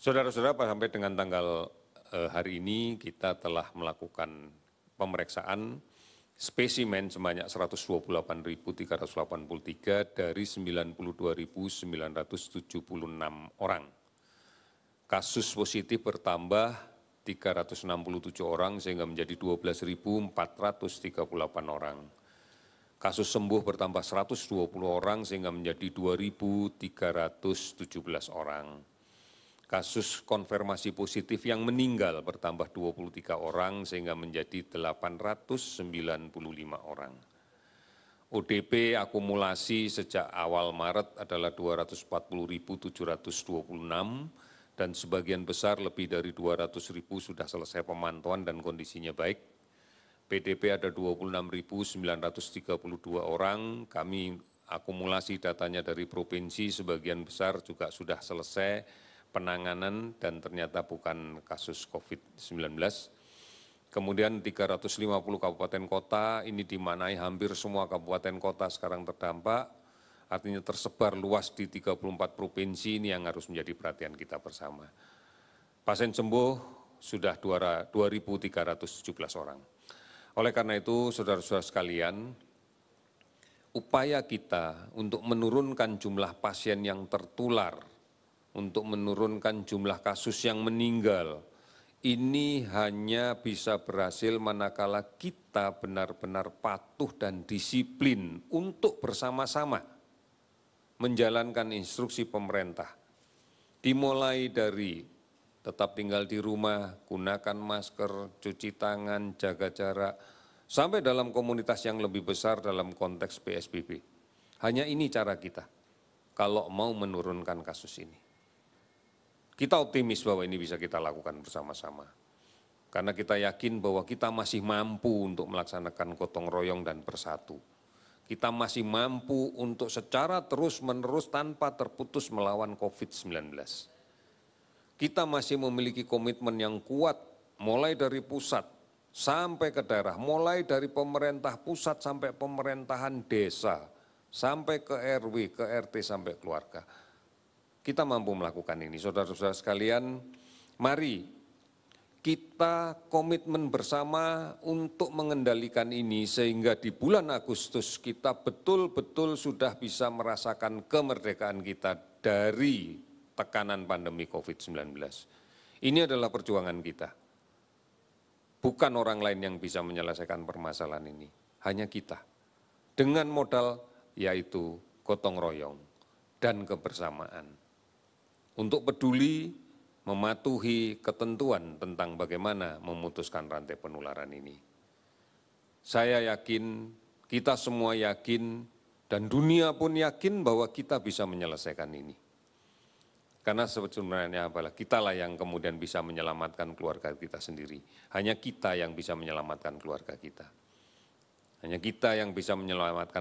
Saudara-saudara, sampai dengan tanggal hari ini kita telah melakukan pemeriksaan spesimen sebanyak 128.383 dari 92.976 orang. Kasus positif bertambah 367 orang sehingga menjadi 12.438 orang. Kasus sembuh bertambah 120 orang sehingga menjadi 2.317 orang. Kasus konfirmasi positif yang meninggal bertambah 23 orang sehingga menjadi 895 orang. ODP akumulasi sejak awal Maret adalah 240.726 dan sebagian besar lebih dari 200.000 sudah selesai pemantauan dan kondisinya baik. PDP ada 26.932 orang, kami akumulasi datanya dari provinsi, sebagian besar juga sudah selesai penanganan dan ternyata bukan kasus COVID-19. Kemudian 350 kabupaten kota, ini dimanai hampir semua kabupaten kota sekarang terdampak, artinya tersebar luas di 34 provinsi, ini yang harus menjadi perhatian kita bersama. Pasien sembuh sudah 2.317 orang. Oleh karena itu, saudara-saudara sekalian, upaya kita untuk menurunkan jumlah pasien yang tertular, untuk menurunkan jumlah kasus yang meninggal, ini hanya bisa berhasil manakala kita benar-benar patuh dan disiplin untuk bersama-sama menjalankan instruksi pemerintah. Dimulai dari tetap tinggal di rumah, gunakan masker, cuci tangan, jaga jarak, sampai dalam komunitas yang lebih besar dalam konteks PSBB. Hanya ini cara kita kalau mau menurunkan kasus ini. Kita optimis bahwa ini bisa kita lakukan bersama-sama. Karena kita yakin bahwa kita masih mampu untuk melaksanakan gotong royong dan bersatu. Kita masih mampu untuk secara terus-menerus tanpa terputus melawan COVID-19. Kita masih memiliki komitmen yang kuat mulai dari pusat sampai ke daerah, mulai dari pemerintah pusat sampai pemerintahan desa, sampai ke RW, ke RT, sampai keluarga. Kita mampu melakukan ini, saudara-saudara sekalian. Mari kita komitmen bersama untuk mengendalikan ini sehingga di bulan Agustus kita betul-betul sudah bisa merasakan kemerdekaan kita dari tekanan pandemi COVID-19. Ini adalah perjuangan kita. Bukan orang lain yang bisa menyelesaikan permasalahan ini, hanya kita. Dengan modal yaitu gotong royong dan kebersamaan. Untuk peduli, mematuhi ketentuan tentang bagaimana memutuskan rantai penularan ini. Saya yakin, kita semua yakin, dan dunia pun yakin bahwa kita bisa menyelesaikan ini. Karena sebenarnya apalah, kitalah yang kemudian bisa menyelamatkan keluarga kita sendiri. Hanya kita yang bisa menyelamatkan keluarga kita. Hanya kita yang bisa menyelamatkan